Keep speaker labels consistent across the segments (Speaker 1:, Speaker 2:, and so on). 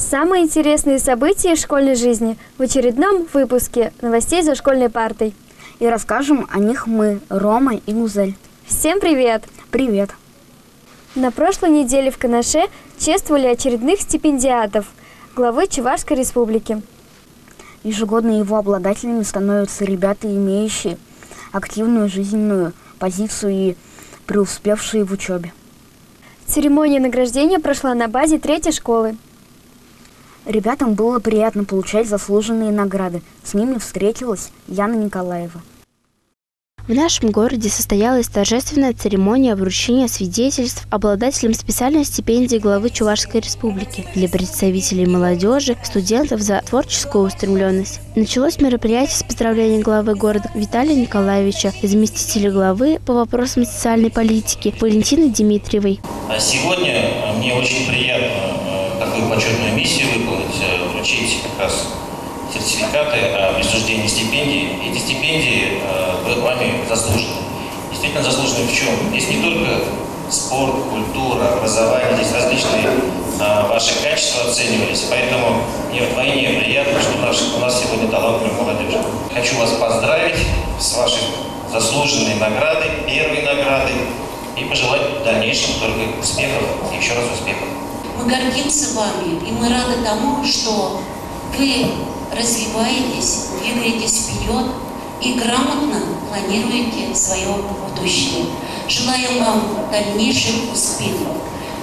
Speaker 1: Самые интересные события школьной жизни в очередном выпуске новостей за школьной партой.
Speaker 2: И расскажем о них мы, Рома и Гузель.
Speaker 1: Всем привет!
Speaker 2: Привет!
Speaker 1: На прошлой неделе в Канаше чествовали очередных стипендиатов главы Чувашской республики.
Speaker 2: Ежегодно его обладателями становятся ребята, имеющие активную жизненную позицию и преуспевшие в учебе.
Speaker 1: Церемония награждения прошла на базе 3-й школы.
Speaker 2: Ребятам было приятно получать заслуженные награды. С ними встретилась Яна Николаева.
Speaker 3: В нашем городе состоялась торжественная церемония вручения свидетельств обладателям специальной стипендии главы Чувашской республики для представителей молодежи, студентов за творческую устремленность. Началось мероприятие с поздравления главы города Виталия Николаевича и заместителя главы по вопросам социальной политики Валентины Дмитриевой.
Speaker 4: Сегодня мне очень приятно такую почетную миссию выполнить, вручить как раз сертификаты о присуждении стипендий. Эти стипендии вами заслужены. Действительно заслужены в чем? Здесь не только спорт, культура, образование, здесь различные ваши качества оценивались. Поэтому мне вдвойне приятно, что у нас сегодня талантливая молодежь. Хочу вас поздравить с вашей заслуженной наградой, первой наградой, и пожелать в дальнейшем только успехов и еще раз успехов.
Speaker 5: Мы гордимся вами, и мы рады тому, что вы развиваетесь, двигаетесь вперед и грамотно планируете свое будущее. Желаем вам дальнейших успехов,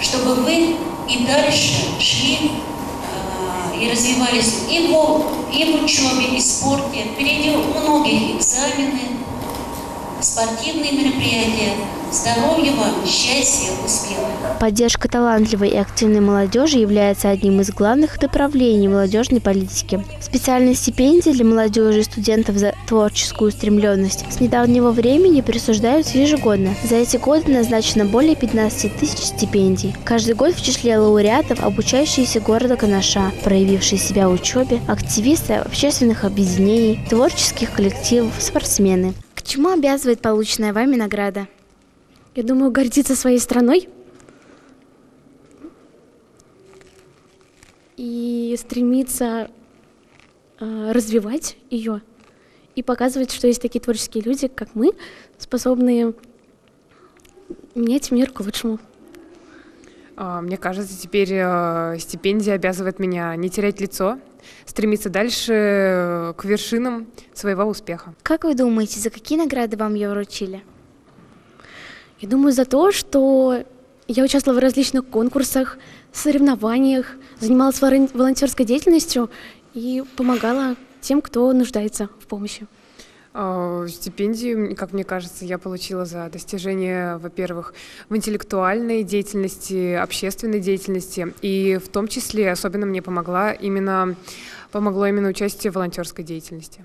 Speaker 5: чтобы вы и дальше шли и развивались и в учебе, и в спорте. Впереди многих экзамены, спортивные мероприятия. Здоровья вам, счастья, успехов.
Speaker 3: Поддержка талантливой и активной молодежи является одним из главных направлений молодежной политики. Специальные стипендии для молодежи и студентов за творческую устремленность с недавнего времени присуждаются ежегодно. За эти годы назначено более 15 тысяч стипендий. Каждый год в числе лауреатов обучающиеся города Канаша, проявившие себя в учебе, активисты общественных объединений, творческих коллективов, спортсмены. К чему обязывает полученная вами награда?
Speaker 6: Я думаю, гордиться своей страной и стремиться развивать ее и показывать, что есть такие творческие люди, как мы, способные менять мир к лучшему.
Speaker 7: Мне кажется, теперь стипендия обязывает меня не терять лицо, стремиться дальше к вершинам своего успеха.
Speaker 3: Как вы думаете, за какие награды вам ее вручили?
Speaker 6: Я думаю, за то, что я участвовала в различных конкурсах, соревнованиях, занималась волонтерской деятельностью и помогала тем, кто нуждается в помощи.
Speaker 7: Стипендию, как мне кажется, я получила за достижения, во-первых, в интеллектуальной деятельности, общественной деятельности, и в том числе особенно мне помогло именно участие в волонтерской деятельности.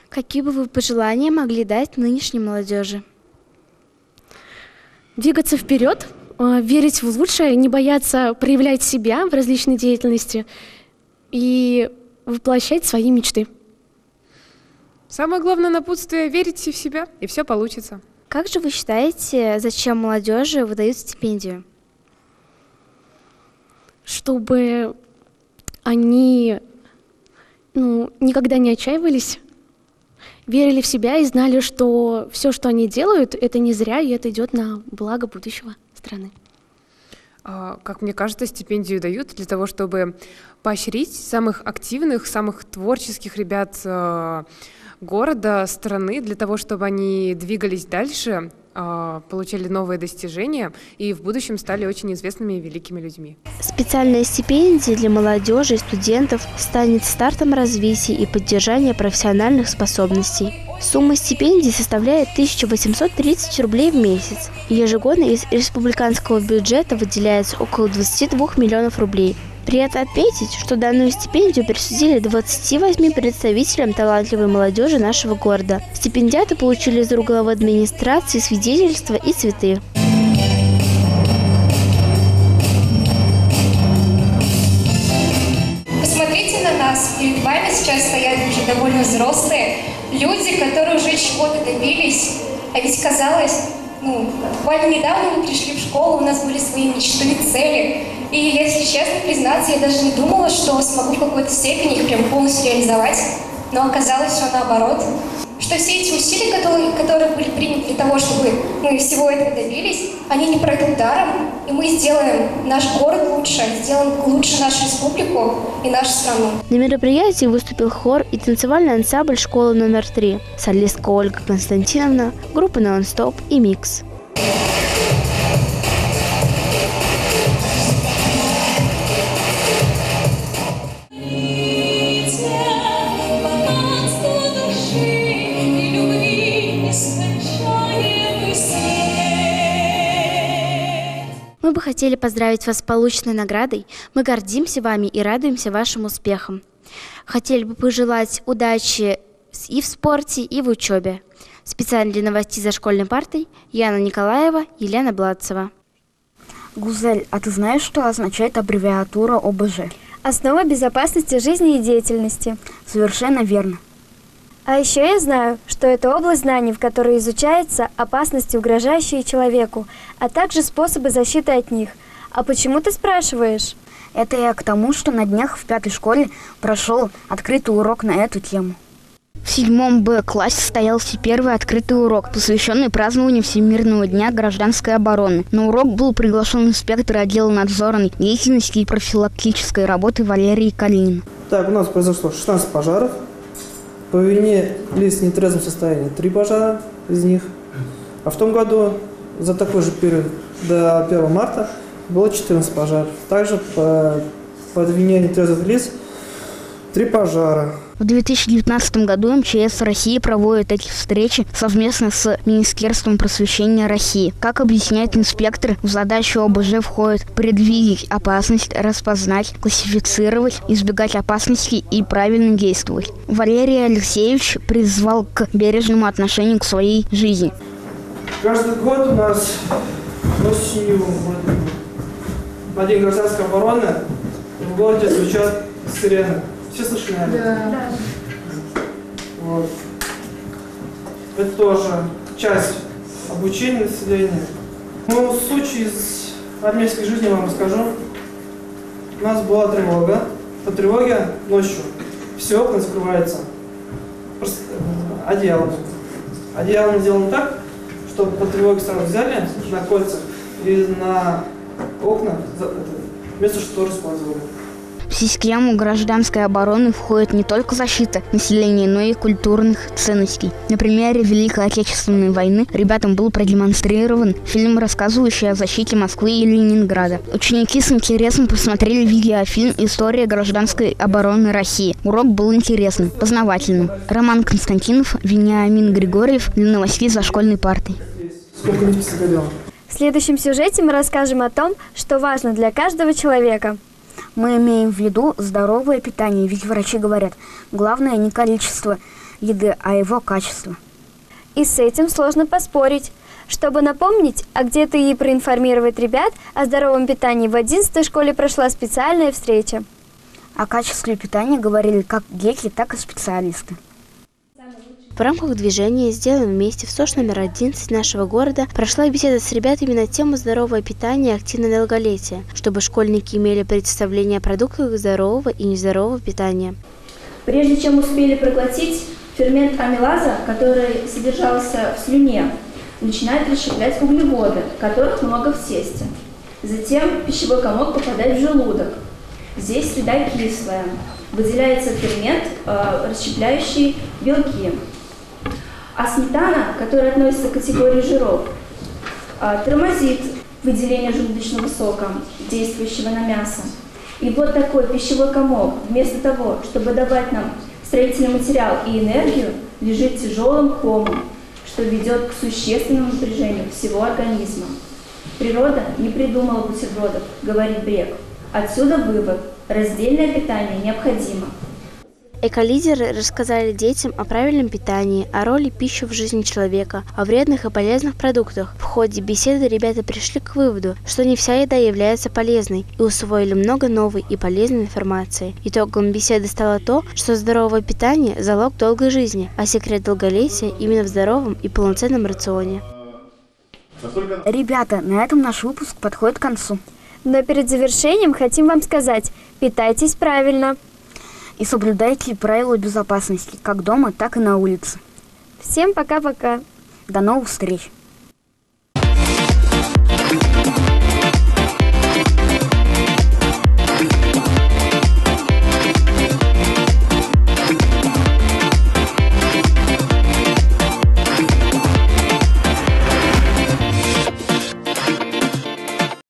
Speaker 3: Какие бы вы пожелания могли дать нынешней молодежи?
Speaker 6: Двигаться вперед, верить в лучшее, не бояться проявлять себя в различной деятельности и воплощать свои мечты.
Speaker 7: Самое главное напутствие – верите в себя, и все получится.
Speaker 3: Как же вы считаете, зачем молодежи выдают стипендию?
Speaker 6: Чтобы они никогда не отчаивались, верили в себя и знали, что все, что они делают, это не зря, и это идет на благо будущего страны.
Speaker 7: Как мне кажется, стипендию дают для того, чтобы поощрить самых активных, самых творческих ребят города, страны, для того, чтобы они двигались дальше, получали новые достижения и в будущем стали очень известными и великими людьми.
Speaker 3: Специальная стипендия для молодежи и студентов станет стартом развития и поддержания профессиональных способностей. Сумма стипендий составляет 1830 рублей в месяц. Ежегодно из республиканского бюджета выделяется около 22 миллионов рублей. Приятно отметить, что данную стипендию присудили 28 представителям талантливой молодежи нашего города. Стипендиаты получили из рук главы администрации свидетельства и цветы.
Speaker 8: Посмотрите на нас. Перед вами сейчас стоят уже довольно взрослые люди, которые уже чего-то добились. А ведь казалось, буквально недавно мы пришли в школу, у нас были свои мечты, цели. И, если честно признаться, я даже не думала, что смогу в какой-то степени их прям полностью реализовать. Но оказалось все наоборот. Что все эти усилия, которые были приняты для того, чтобы мы всего этого добились, они не пройдут даром, и мы сделаем наш город лучше, сделаем лучше нашу республику и нашу страну.
Speaker 3: На мероприятии выступил хор и танцевальный ансамбль школы номер 3, солистка Ольга Константиновна, группа «Нон-стоп» и «Микс». Мы бы хотели поздравить вас с полученной наградой. Мы гордимся вами и радуемся вашим успехам. Хотели бы пожелать удачи и в спорте, и в учебе. Специально для новостей за школьной партой Яна Николаева, Елена Бладцева.
Speaker 2: Гузель, а ты знаешь, что означает аббревиатура ОБЖ?
Speaker 1: Основа безопасности жизни и деятельности.
Speaker 2: Совершенно верно.
Speaker 1: А еще я знаю, что это область знаний, в которой изучаются опасности, угрожающие человеку, а также способы защиты от них. А почему ты спрашиваешь?
Speaker 2: Это я к тому, что на днях в 5-й школе прошел открытый урок на эту тему. В 7 Б-классе состоялся первый открытый урок, посвященный празднованию Всемирного дня гражданской обороны. На урок был приглашен инспектор отдела надзорной деятельности и профилактической работы Валерий Калинин.
Speaker 9: Так, у нас произошло 16 пожаров. По вине лиц в нетрезвом состоянии 3 пожара из них. А в том году за такой же период до 1 марта было 14 пожаров. Также по вине нетрезвых лиц 3 пожара.
Speaker 2: В 2019 году МЧС России проводит эти встречи совместно с Министерством просвещения России. Как объясняет инспектор, в задачу ОБЖ входит предвидеть опасность, распознать, классифицировать, избегать опасностей и правильно действовать. Валерий Алексеевич призвал к бережному отношению к своей жизни.
Speaker 9: Каждый год у нас осенью в День гражданской обороны в городе звучат сирены. Все слышали, наверное? Да. Вот. Это тоже часть обучения населения. Ну, случай из армейской жизни вам расскажу. У нас была тревога. По тревоге ночью все окна закрываются просто одеялом. Одеялом сделано так, чтобы по тревоге сразу взяли на кольцах и на окна вместо штор использовали.
Speaker 2: В систему гражданской обороны входит не только защита населения, но и культурных ценностей. На примере Великой Отечественной войны ребятам был продемонстрирован фильм, рассказывающий о защите Москвы и Ленинграда. Ученики с интересом посмотрели видеофильм «История гражданской обороны России». Урок был интересным, познавательным. Роман Константинов, Вениамин Григорьев для новостей за школьной партой.
Speaker 1: В следующем сюжете мы расскажем о том, что важно для каждого человека.
Speaker 2: Мы имеем в виду здоровое питание, ведь врачи говорят, главное не количество еды, а его качество.
Speaker 1: И с этим сложно поспорить. Чтобы напомнить, а где-то и проинформировать ребят о здоровом питании, в 11-й школе прошла специальная встреча.
Speaker 2: О качестве питания говорили как дети, так и специалисты.
Speaker 3: В рамках движения «Сделаем вместе» в СОЖ номер 11 нашего города прошла беседа с ребятами на тему здоровое питание и активное долголетие, чтобы школьники имели представление о продуктах здорового и нездорового питания.
Speaker 10: Прежде чем успели проглотить, фермент амилаза, который содержался в слюне, начинает расщеплять углеводы, которых много в тесте. Затем пищевой комок попадает в желудок. Здесь среда кислая. Выделяется фермент, расщепляющий белки. А сметана, которая относится к категории жиров, тормозит выделение желудочного сока, действующего на мясо. И вот такой пищевой комок, вместо того, чтобы давать нам строительный материал и энергию, лежит тяжелым комом, что ведет к существенному напряжению всего организма. Природа не придумала бутербродов, говорит Брек. Отсюда вывод: раздельное питание необходимо.
Speaker 3: Эколидеры рассказали детям о правильном питании, о роли пищи в жизни человека, о вредных и полезных продуктах. В ходе беседы ребята пришли к выводу, что не вся еда является полезной, и усвоили много новой и полезной информации. Итогом беседы стало то, что здоровое питание – залог долгой жизни, а секрет долголетия именно в здоровом и полноценном рационе.
Speaker 2: Ребята, на этом наш выпуск подходит к концу.
Speaker 1: Но перед завершением хотим вам сказать, питайтесь правильно.
Speaker 2: И соблюдайте правила безопасности, как дома, так и на улице.
Speaker 1: Всем пока-пока.
Speaker 2: До новых встреч.